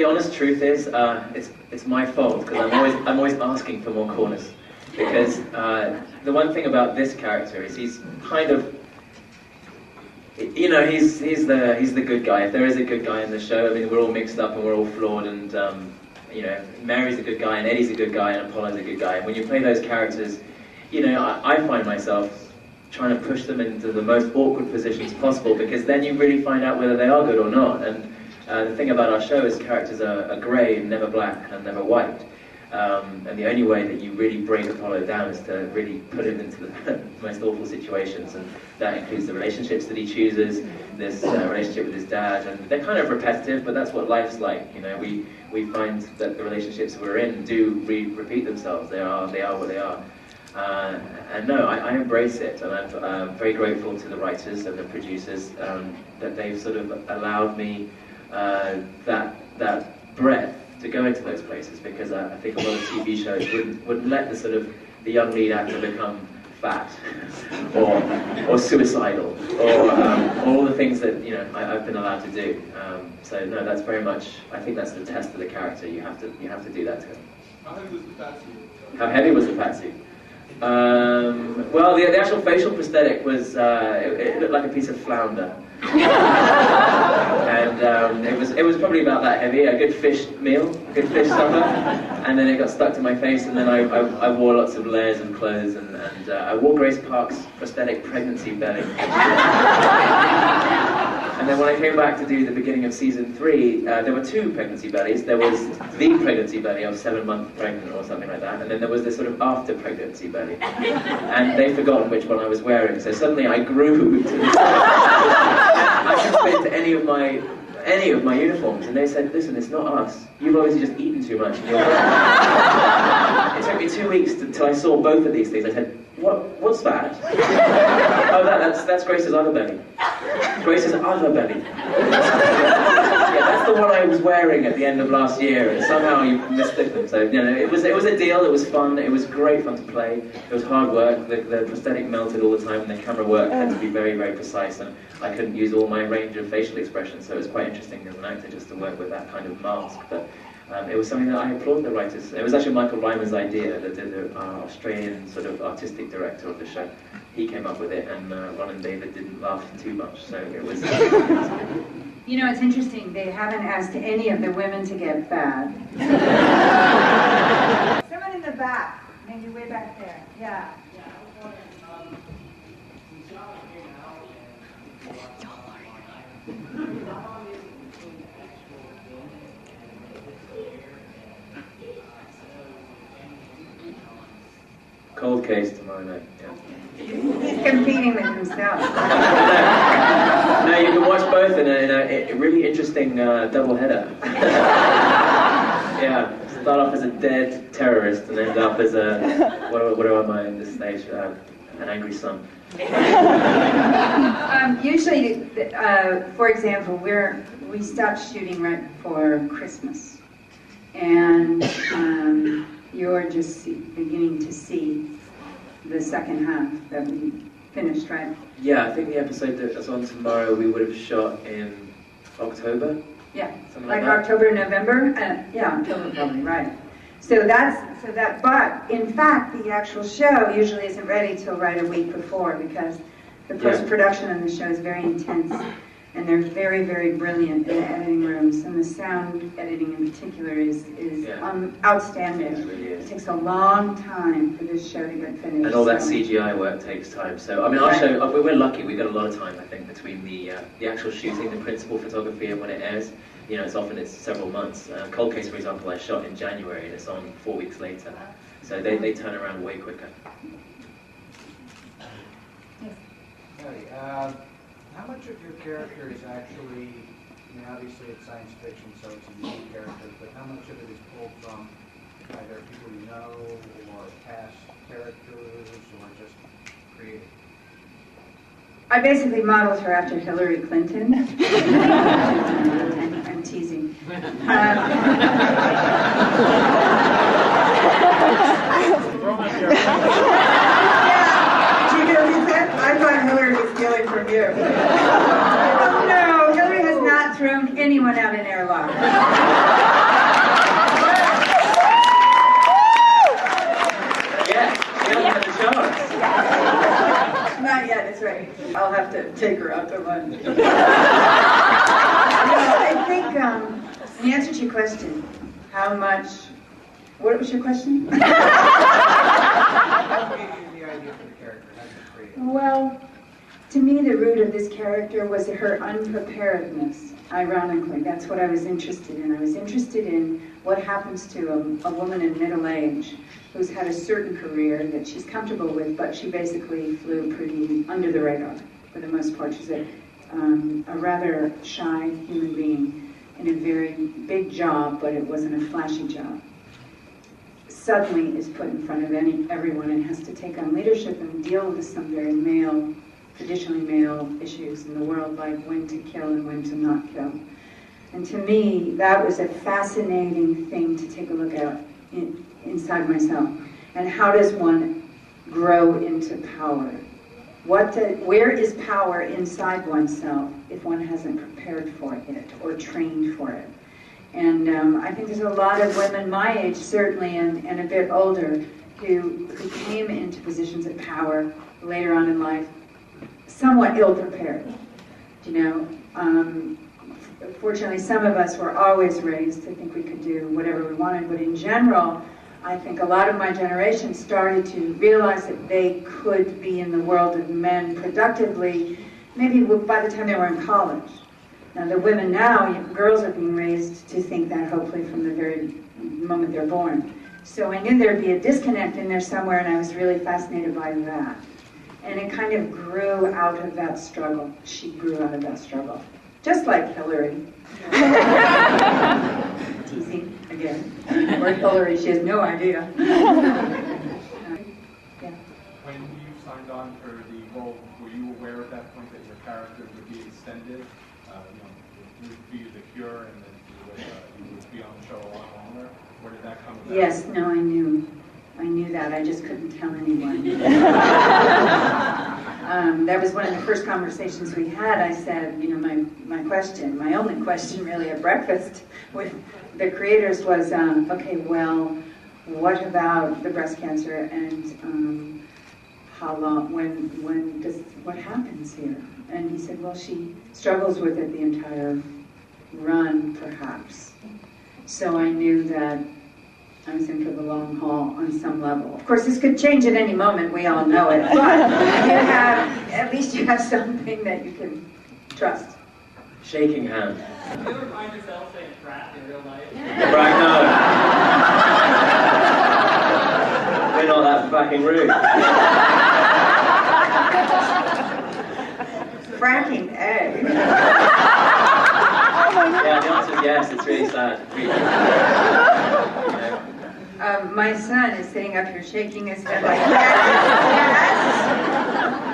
the honest truth is, it's my fault, because I'm always asking for more corners. Because the one thing about this character is he's kind of, you know, he's the good guy. If there is a good guy in the show, I mean, we're all mixed up and we're all flawed, and you know, Mary's a good guy, and Eddie's a good guy, and Apollo's a good guy. And when you play those characters, you know, I find myself trying to push them into the most awkward positions possible, because then you really find out whether they are good or not. And the thing about our show is characters are grey and never black and never white. And the only way that you really break Apollo down is to really put him into the most awful situations, and that includes the relationships that he chooses, this relationship with his dad, and they're kind of repetitive, but that's what life's like. You know, we find that the relationships we're in do repeat themselves. They are what they are. And no, I embrace it, and I'm very grateful to the writers and the producers that they've sort of allowed me that breadth to go into those places, because I think a lot of TV shows wouldn't let the young lead actor become fat or suicidal or all the things that, you know, I've been allowed to do. So no, that's very much, I think that's the test of the character. You have to do that to him. How heavy was the fat suit? How heavy was the fat suit? Well, the actual facial prosthetic was, it looked like a piece of flounder. And it was probably about that heavy, a good fish meal, a good fish supper, and then it got stuck to my face, and then I wore lots of layers of clothes, and I wore Grace Park's prosthetic pregnancy belly. And then when I came back to do the beginning of season 3, there were 2 pregnancy bellies. There was the pregnancy belly of 7 months pregnant or something like that, and then there was this sort of after pregnancy belly. And they'd forgotten which one I was wearing, so suddenly I grew to this. I could fit into any of my uniforms, and they said, "Listen, it's not us. You've obviously just eaten too much." It took me 2 weeks till I saw both of these things. I said, "What's that?" "Oh, that's Grace's other belly. Grace's other belly." Yeah, that's the one I was wearing at the end of last year, and somehow you mistook them. So, you know, it was a deal. It was fun. It was great fun to play. It was hard work. The prosthetic melted all the time, and the camera work had to be very, very precise, and I couldn't use all my range of facial expressions. So it was quite interesting as an actor just to work with that kind of mask. But it was something that I applaud the writers. It was actually Michael Rymer's idea, our Australian sort of artistic director of the show. He came up with it, and Ron and David didn't laugh too much, so it was good. You know, it's interesting, they haven't asked any of the women to get fat. Someone in the back, maybe way back there, yeah. Cold case tomorrow night, yeah. He's competing with himself. No, you can watch both in a really interesting double header. Yeah, start off as a dead terrorist and end up as a, what am I at this stage? An angry son. Usually, for example, we stopped shooting right before Christmas, and you're just beginning to see the second half that we finished, right? Yeah, I think the episode that's on tomorrow we would have shot in October. Yeah, like October, November. Yeah, October probably, right. So that. But in fact, the actual show usually isn't ready till right a week before, because the post-production on the show is very intense, and they're very, very brilliant in the editing rooms, and the sound editing in particular is outstanding. It really is. It takes a long time for this show to get finished. And all that CGI work takes time. So, I mean, our show, we're lucky. We've got a lot of time, I think, between the actual shooting, the principal photography, and when it airs. You know, it's several months. Cold Case, for example, I shot in January, and it's on 4 weeks later. So they turn around way quicker. Hey, how much of your character is actually, I mean, obviously it's science fiction, so it's a unique character, but how much of it is pulled from either people you know, or past characters, or just created? I basically modeled her after Hillary Clinton. I'm teasing. I thought Hillary was stealing from you. No, Hillary has not thrown anyone out an airlock. I'll have to take her out to lunch. I think, in answer to your question, how much, what was your question? How gave you the idea for the character? How did you create it? Well, to me, the root of this character was her unpreparedness, ironically. That's what I was interested in. I was interested in what happens to a woman in middle age who's had a certain career that she's comfortable with, but she basically flew pretty under the radar for the most part. She's a rather shy human being in a very big job, but it wasn't a flashy job. Suddenly is put in front of everyone and has to take on leadership and deal with some very traditionally male issues in the world, like when to kill and when to not kill. And to me, that was a fascinating thing to take a look at inside myself. And how does one grow into power? Where is power inside oneself if one hasn't prepared for it or trained for it? And I think there's a lot of women my age, certainly, and a bit older, who came into positions of power later on in life somewhat ill-prepared. Fortunately, some of us were always raised to think we could do whatever we wanted, but in general, I think a lot of my generation started to realize that they could be in the world of men productively, maybe by the time they were in college. Now, the women now, girls are being raised to think that, hopefully, from the very moment they're born. So I knew there'd be a disconnect in there somewhere, and I was really fascinated by that. And it kind of grew out of that struggle. She grew out of that struggle. Just like Hillary. Teasing again. Or Hillary, she has no idea. Yeah. When you signed on for the role, were you aware at that point that your character would be extended? You would be the Cure, and then you would be on the show a lot longer? Where did that come about? Yes, no, I knew. I knew that. I just couldn't tell anyone. That was one of the first conversations we had. I said, my only question really at breakfast with the creators was, okay, well, what about the breast cancer and how long, what happens here? And he said, well, she struggles with it the entire run, perhaps. So I knew that I was in for the long haul on some level. Of course, this could change at any moment, we all know it, but at least you have something that you can trust. Shaking hands. Do you ever find yourself saying frak in real life? Right now. We're not that fucking rude. Fracking egg. Yeah, the answer is yes, it's really sad. My son is sitting up here shaking his head like, yes, yes.